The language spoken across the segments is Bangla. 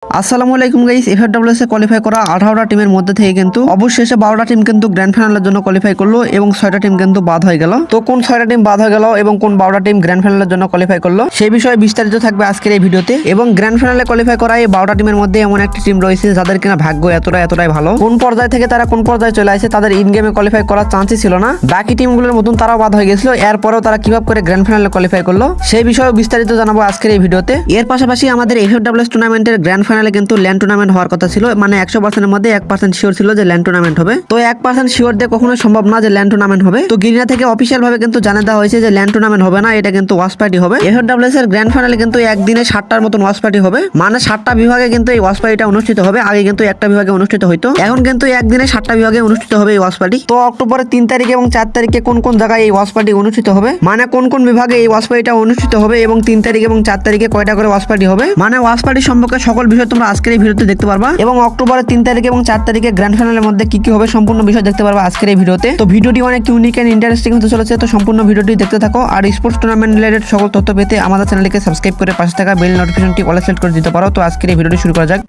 আসসালামু আলাইকুম গাইস, এফএফডব্লিউএস এ কোয়ালিফাই করা 18টা টিমের মধ্যে থেকে কিন্তু অবশেষে 12টা টিম কিন্তু গ্র্যান্ড ফাইনালের জন্য কোয়ালিফাই করলো এবং 6টা টিম কিন্তু বাদ হয়ে গেল। তো কোন 6টা টিম বাদ হয়ে গেল এবং কোন 12টা টিম গ্র্যান্ড ফাইনালের জন্য কোয়ালিফাই করলো সেই বিষয়ে বিস্তারিত থাকবে আজকের এই ভিডিওতে। এবং গ্র্যান্ড ফাইনালে কোয়ালিফাই করা এই 12টা টিমের মধ্যে এমন একটি টিম রয়েছে যাদের কিনা ভাগ্য এতটাই ভালো, কোন পর্যায় থেকে তারা কোন পর্যায়ে চলে আসে তাদের ইন গেমে কোয়ালিফাই করার চান্সই ছিল না। বাকি টিমগুলোর মতন তারাও বাদ হয়ে গেছিল, এরপরেও তারা কিভাবে করে গ্র্যান্ড ফাইনালে কোয়ালিফাই করলো সেই বিষয়ে বিস্তারিত জানাবো আজকের এই ভিডিওতে। এর পাশাপাশি আমাদের এফএফডব্লিউএস টুর্নামেন্টের গ্র্যান্ড ফাইনালে কিন্তু ল্যান্ড টুর্নামেন্ট হওয়ার কথা ছিল, মানে 100% এর মধ্যে 1% শিওর ছিল যে ল্যান্ড টুর্নামেন্ট হবে। তো 1% শিওর দিয়ে কখনোই সম্ভব না যে ল্যান্ড টুর্নামেন্ট হবে। তো গিরিনা থেকে অফিসিয়াল ভাবে কিন্তু জানিয়ে দেওয়া হয়েছে যে ল্যান্ড টুর্নামেন্ট হবে না, এটা কিন্তু ওয়াচ পার্টি হবে। এফএফডব্লিউএস এর গ্র্যান্ড ফাইনালে কিন্তু একদিনে 7টার মতন ওয়াচ পার্টি হবে, মানে 7টা বিভাগে কিন্তু এই ওয়াচ পার্টিটা অনুষ্ঠিত হবে। আগে কিন্তু একটা বিভাগে অনুষ্ঠিত হইতো, এখন কিন্তু একদিনে 7টা বিভাগে অনুষ্ঠিত হবে এই ওয়াচ পার্টি। তো অক্টোবরের 3 তারিখ এবং 4 তারিখে কোন কোন জায়গায় এই ওয়াচ পার্টি অনুষ্ঠিত হবে, মানে কোন কোন বিভাগে এই ওয়াচ পার্টিটা অনুষ্ঠিত হবে এবং 3 তারিখ এবং 4 তারিখে কয়টা করে ওয়াচ পার্টি হবে, মানে ওয়াচ পার্টি সম্পর্কে সকল বিষয় তোমরা আজকের এই ভিডিওতে দেখতে পারবা। এবং অক্টোবরের 3 তারিখ এবং 4 তারিখে গ্র্যান্ড ফাইনালের মধ্যে কি কি হবে সম্পূর্ণ বিষয় দেখতে পারবা আজকের এই ভিডিওতে। তো ভিডিওটি অনেক ইউনিক এন্ড ইন্টারেস্টিং হতে চলেছে, তো সম্পূর্ণ ভিডিওটি দেখতে থাকো। আর স্পোর্টস টুর্নামেন্ট রিলেটেড সকল তথ্য পেতে আমাদের চ্যানেলকে সাবস্ক্রাইব করে পাশে থাকা বেল নোটিফিকেশনটি অল সিলেক্ট করে দিতে পারো। তো আজকের এই ভিডিওটি শুরু করা যাক।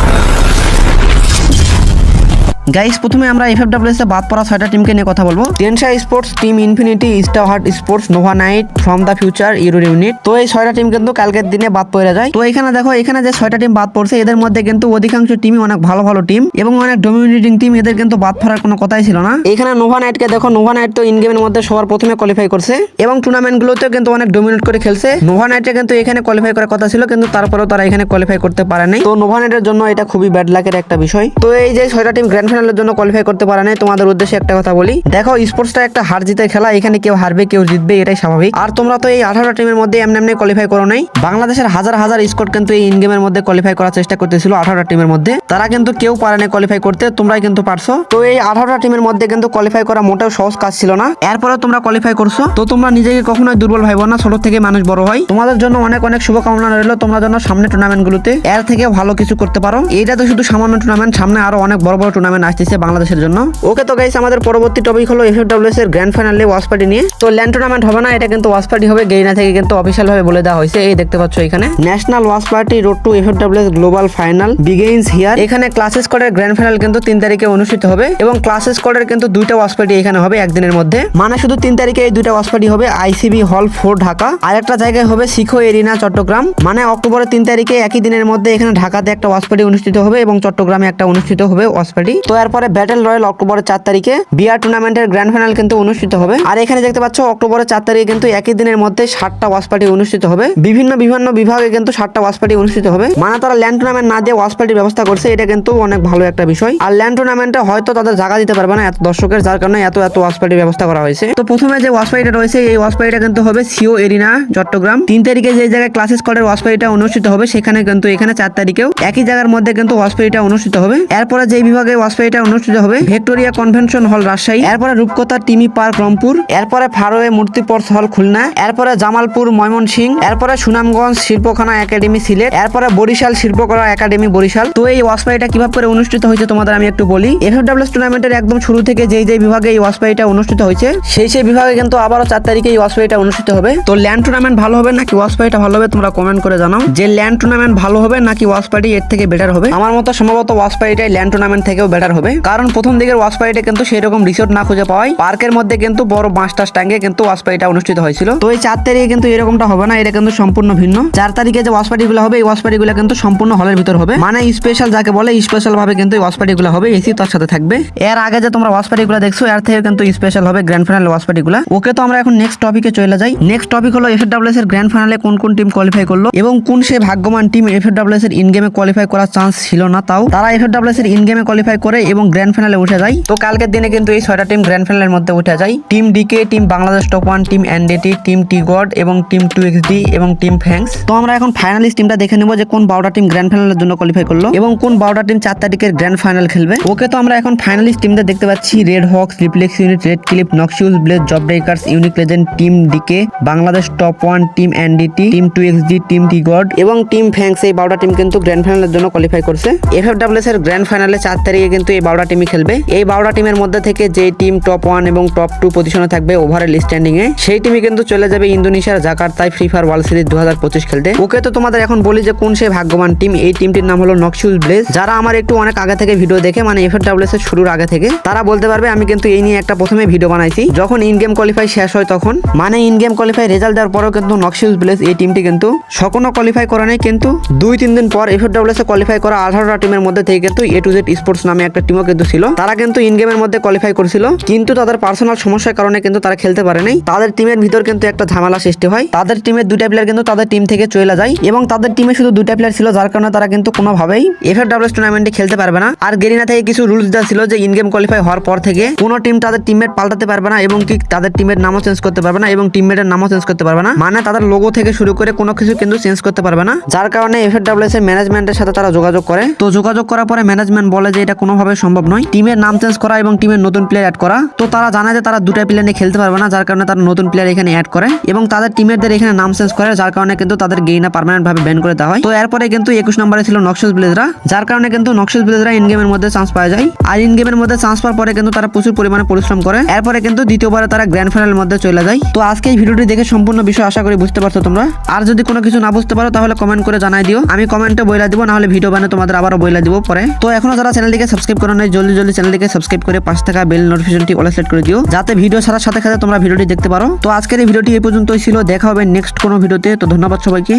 গাইস, প্রথমে আমরা এফএফডব্লিউএস এ বাদ পড়া 6টা টিমকে নিয়ে কথা বলবো। টেনশা sports, team infinity, star heart sports, nova night, from the future, euro unit. তো এই 6টা টিম কিন্তু কালকের দিনে বাদ পড়ে যায়। তো এখানে দেখো, এখানে যে 6টা টিম বাদ পড়ছে এদের মধ্যে কিন্তু অধিকাংশ টিমই অনেক ভালো টিম এবং অনেক ডমিনেটিং টিম, এদের কিন্তু বাদ পড়ার কোনো কথাই ছিল না। এখানে নোভা নাইটকে দেখো, নোভা নাইট তো ইন গেমের মধ্যে সবার প্রথমে কোয়ালিফাই করছে এবং টুর্নামেন্ট গুলোতেও কিন্তু অনেক ডমিনেট করে খেলছে। নোভা নাইটে কিন্তু এখানে কোয়ালিফাই করার কথা ছিল, কিন্তু তারপরেও তারা এখানে কোয়ালিফাই করতে পারে নাই। তো নোভা নাইটের জন্য এটা খুবই ব্যাড লাকের একটা বিষয়। তো এই যে 6টা টিম গ্র্যান্ড ফাইনালের জন্য কোয়ালিফাই করতে পারে নাই, তোমাদের উদ্দেশ্যে একটা কথা বলি, দেখো স্পোর্টসটা একটা হার জিতের খেলা, এখানে কেউ হারবে কেউ জিতবে, এটাই স্বাভাবিক। আর তোমরা তো এই 18টা টিমের মধ্যে এমনি কোয়ালিফাই করো নাই। বাংলাদেশের হাজার স্কোয়াড কিন্তু এই ইন গেমের মধ্যে কোয়ালিফাই করার চেষ্টা করতেছিল 18টা টিমের মধ্যে, তারা কিন্তু কেউ পারে নাই কোয়ালিফাই করতে, তোমরাই কিন্তু পারছো। তো এই 18টা টিমের মধ্যে কিন্তু কোয়ালিফাই করা মোটেও সহজ কাজ ছিল না, এরপরে তোমরা কোয়ালিফাই করছো। তো তোমরা নিজেকে কখনোই দুর্বল ভাইবো না, ছোট থেকে মানুষ বড় হয়। তোমাদের জন্য অনেক শুভকামনা রইল, তোমরা যেন সামনে টুর্নামেন্ট গুলোতে এর থেকে ভালো কিছু করতে পারো। এটা তো শুধু সামান্য টুর্নামেন্ট, সামনে আরো অনেক বড় টুর্নামেন্ট আসতেছে বাংলাদেশের জন্য। ওকে, তো গাইস, আমাদের পরবর্তী টপিক হলো এফএফডব্লিউএস এর গ্র্যান্ড ফাইনালে ওয়াচ পার্টি নিয়ে। তো ল্যান্ড টুর্নামেন্ট হবে না, এটা কিন্তু ওয়াচ পার্টি হবে। গেরিনা থেকে কিন্তু অফিশিয়াল ভাবে বলে দেওয়া হয়েছে, এই দেখতে পাচ্ছ এখানে national watch party road to FFWS global final begins here. এখানে ক্লাসেস কোডের গ্র্যান্ড ফাইনাল কিন্তু 3 তারিখে অনুষ্ঠিত হবে এবং ক্লাসেস কোডের কিন্তু 2টা ওয়াচ পার্টি এখানে হবে একদিনের মধ্যে, মানে শুধু 3 তারিখে এই 2টা ওয়াচ পার্টি হবে আইসিবি হল 4 ঢাকা, আর একটা জায়গায় হবে শিখো এরিনা চট্টগ্রাম। মানে অক্টোবরের 3 তারিখে একই দিনের মধ্যে এখানে ঢাকাতে একটা ওয়াচ পার্টি অনুষ্ঠিত হবে এবং চট্টগ্রামে একটা অনুষ্ঠিত হবে ওয়াচ পার্টি। তো এরপরে ব্যাটেল রয়্যাল অক্টোবরের 4 তারিখে বিআর টুর্নামেন্টের গ্র্যান্ড ফাইনাল কিন্তু অনুষ্ঠিত হবে। আর এখানে দেখতে পাচ্ছ অক্টোবরের 4 তারিখে কিন্তু একই দিনের মধ্যে 7টা ওয়াচ পার্টি অনুষ্ঠিত হবে, বিভিন্ন বিভাগে কিন্তু 7টা ওয়াচ পার্টি অনুষ্ঠিত হবে। মানে তারা ল্যান্ড টুর্নামেন্ট না দিয়ে ওয়াচ পার্টির ব্যবস্থা করছে, এটা কিন্তু অনেক ভালো একটা বিষয়। আর ল্যান্ড টুর্নামেন্টে হয়তো তাদের জায়গা দিতে পারবে না এত দর্শকের, যার কারণে এত ওয়াচ পার্টির ব্যবস্থা করা হয়েছে। তো প্রথমে যে ওয়াচ পার্টিটা রয়েছে এই ওয়াচ পার্টিটা কিন্তু হবে সিও এরিনা চট্টগ্রাম। 3 তারিখে যে জায়গায় ক্লাসেস কোডের ওয়াচ পার্টিটা অনুষ্ঠিত হবে সেখানে কিন্তু এখানে 4 তারিখেও একই জায়গার মধ্যে কিন্তু ওয়াচ পার্টিটা অনুষ্ঠিত হবে। এরপরে যে বিভাগে ওয়াচ পার্টিটা অনুষ্ঠিত হবে ভিক্টোরিয়া কনভেনশন হল রাজশাহী, এরপরে রূপকথা টিমি পার্ক রংপুর, এরপরে ফারোয়ে মূর্তিপর্স হল খুলনা, এরপরে জামালপুর ময়মনসিংহ, এরপরে সুনামগঞ্জ শিল্পখানা একাডেমি সিলেট, এরপরে বরিশাল শিল্পকলা একাডেমি বরিশাল। তো এই ওয়াচ পার্টিটা কিভাবে করে অনুষ্ঠিত হয়েছে তোমাদের আমি একটু বলি। এফএফডব্লিউএস টুর্নামেন্টের একদম শুরু থেকে যেই বিভাগে এই ওয়াচ পার্টিটা অনুষ্ঠিত হয়েছে সেই বিভাগে কিন্তু আবারও 4 তারিখে এই ওয়াচ পার্টিটা অনুষ্ঠিত হবে। তো ল্যান্ড টুর্নামেন্ট ভালো হবে নাকি ওয়াচ পার্টিটা ভালো হবে তোমরা কমেন্ট করে জানাও যে ল্যান্ড টুর্নামেন্ট ভালো হবে নাকি ওয়াচ পার্টি এর থেকে বেটার হবে। আমার মতো সম্ভবত ওয়াচ পার্টিটাই ল্যান্ড টুর্নামেন্ট থেকেও বেটার হবে, কারণ প্রথম দিকের ওয়াচ পার্টিটা কিন্তু সেরকম রিসোর্ট না খুঁজে পাওয়ায় পার্কের মধ্যে কিন্তু বড় বাঁশ টাস টাঙ্গে কিন্তু ওয়াচ পার্টিটা অনুষ্ঠিত হয়েছিল। তো এই 4 তারিখে কিন্তু এরকমটা হবে না, এটা কিন্তু সম্পূর্ণ ভিন্ন। 4 তারিখে যে ওয়াচ পার্টি গুলো হবে এই ওয়াচ পার্টি গুলো কিন্তু সম্পূর্ণ হলের ভিতর হবে, মানে স্পেশাল যাকে বলে স্পেশাল ভাবে কিন্তু ওয়াচ পার্টি গুলো হবে, এসি তার সাথে থাকবে। এর আগে যে তোমরা ওয়াচ পার্টি গুলো দেখছো এর থেকে কিন্তু স্পেশাল হবে গ্র্যান্ড ফাইনাল ওয়াচ পার্টি গুলো। ওকে, তো আমরা এখন নেক্সট টপিকে চলে যাই। নেক্সট টপিক হলো এফএফডব্লিউএস এর গ্র্যান্ড ফাইনালে কোন কোন টিম কোয়ালিফাই করলো এবং কোন সে ভাগ্যবান টিম এফএফডব্লিউএস এর ইন গেমে কোয়ালিফাই করার চান্স ছিল না, তাও তারা এফএফডব্লিউএস এর ইন গেমে কোয়ালিফাই করে এবং গ্র্যান্ড ফাইনালে উঠে যায়। তো কালকের দিনে কিন্তু এই 6টা টিম গ্র্যান্ড ফাইনালের মধ্যে উঠে যায়। Team DK, team Bangladesh top 1, team NDT, team T god এবং টিম 2xd এবং টিম ফ্যাংস। তো আমরা এখন ফাইনালিস্ট টিমটা দেখে নেব যে কোন 12টা টিম গ্র্যান্ড ফাইনালের জন্য কোয়ালিফাই করলো এবং কোন 12টা টিম 4 তারিখের গ্র্যান্ড ফাইনাল খেলবে। ওকে, তো আমরা এখন ফাইনালিস্ট টিমটা দেখতে পাচ্ছি red hawks, reflex unit, red clip, noxious, blaze, job breakers, unique legend, team DK, Bangladesh top 1, team NDT, team 2xd, team T god এবং টিম ফ্যাংস। এই 12টা টিম কিন্তু গ্র্যান্ড ফাইনালের জন্য কোয়ালিফাই করছে। এফএফডব্লিউএস এর গ্র্যান্ড ফাইনালে 4 তারিখে কিন্তু এই 12টা টিমই খেলবে। এই 12টা টিমের মধ্যে থেকে যে টিম টপ 1 এবং টপ 2 পজিশনে থাকবে ওভারঅল স্ট্যান্ডিং এ, সেই টিমই কিন্তু চলে যাবে ইন্দোনেশিয়ার জাকার্তায় ফ্রি ফায়ার ওয়ার্ল্ড সিরিজ 2025 খেলতে। ওকে, তো তোমাদের এখন বলি যে কোন সেই ভাগ্যবান টিম। এই টিমটির নাম হলো নকশিউল ব্লেজ। যারা আমার একটু অনেক আগে থেকে ভিডিও দেখে, মানে এফএফডব্লিউএস এর শুরুর আগে থেকে, তারা বলতে পারবে আমি কিন্তু এই নিয়ে একটা প্রথমে ভিডিও বানাইছি যখন ইন গেম কোয়ালিফাই শেষ হয় তখন। মানে ইন গেম কোয়ালিফাই রেজাল্ট দেওয়ার পরেও কিন্তু নকশিউল ব্লেজ এই টিমটি কিন্তু সকনো কোয়ালিফাই করে নাই, কিন্তু 2-3 দিন পর এফএফডব্লিউএস এ কোয়ালিফাই করা 18টা টিমের মধ্যে থেকে কিন্তু A to Z স্পোর্টস নামে একটা টিমও কিন্তু ছিল। তারা কিন্তু ইন গেমের মধ্যে কোয়ালিফাই করেছিল, কিন্তু তাদের পার্সোনাল সমস্যার কারণে কিন্তু তারা খেলতে পারে নাই। তাদের টিমের ভিতর কিন্তু একটা ঝামেলা সৃষ্টি হয়। তাদের টিমের 2টা প্লেয়ার কিন্তু তাদের টিম থেকে চলে যায় এবং তাদের টিমে শুধু 2টা প্লেয়ার ছিল, যার কারণে তারা কিন্তু কোনোভাবেই এফএফডব্লিউএস টুর্নামেন্টে খেলতে পারবে না। আর গেরিনা থেকে কিছু রুলস দেওয়া ছিল যে ইন গেম কোয়ালিফাই হওয়ার পর থেকে কোনো টিম তাদের টিমমেট পাল্টাতে পারবে না এবং কি তাদের টিমের নামও চেঞ্জ করতে পারবে না এবং টিমমেটের নামও চেঞ্জ করতে পারবে না। মানে তাদের লোগো থেকে শুরু করে কোনো কিছু কিন্তু চেঞ্জ করতে পারবে না। যার কারণে এফএফডব্লিউএস এর ম্যানেজমেন্টের সাথে তারা যোগাযোগ করে। তো যোগাযোগ করার পরে ম্যানেজমেন্ট বলে যে এটা কোনোভাবে সম্ভব নয়, টিমের নাম চেঞ্জ করা এবং টিমের নতুন প্লেয়ার অ্যাড করা। তো তারা জানে যে তারা 2টা প্লেয়ার নিয়ে খেলতে পারবে না, যার কারণে তারা নতুন প্লেয়ার এখানে অ্যাড করে এবং তাদের টিমেরদের এখানে নাম চেঞ্জ করে, যার কারণে কিন্তু তাদের গেইনা পার্মানেন্ট ভাবে ব্যান করে দেওয়া হয়। তো এরপরে কিন্তু 21 নম্বরে ছিল নকশিউল ব্লেজরা, যার কারণে কিন্তু নকশিউল ব্লেজরা ইন গেমের মধ্যে চান্স পাওয়া যায়। আর ইন গেমের মধ্যে চান্স পাওয়ার পরে কিন্তু তারা প্রচুর পরিমাণে পরিশ্রম করে। এরপরে কিন্তু দ্বিতীয়বারে তারা গ্র্যান্ড ফাইনালের মধ্যে চলে যায়। তো আজকে এই ভিডিওটি দেখে সম্পূর্ণ বিষয় আশা করি বুঝতে পারছো তোমরা। আর যদি কোনো কিছু না বুঝতে পারো তাহলে কমেন্ট করে জানাই দিও, আমি কমেন্টে বইলা দিব, না হলে ভিডিও বানিয়ে তোমাদের আবারও বইলা দিব পরে। তো এখনো যারা চ্যানেলটিকে সাবস্ক্রাইব করো নাই, জলদি জলদি চ্যানেলটিকে সাবস্ক্রাইব করে পাশে থাকা বেল নোটিফিকেশনটি অল সেট করে দিও, যাতে ভিডিও ছাড়ার সাথে সাথে তোমরা ভিডিওটি দেখতে পারো। তো আজকের এই ভিডিওটি এই পর্যন্তই ছিল, দেখা হবে নেক্সট কোনো ভিডিওতে। তো ধন্যবাদ সবাইকে।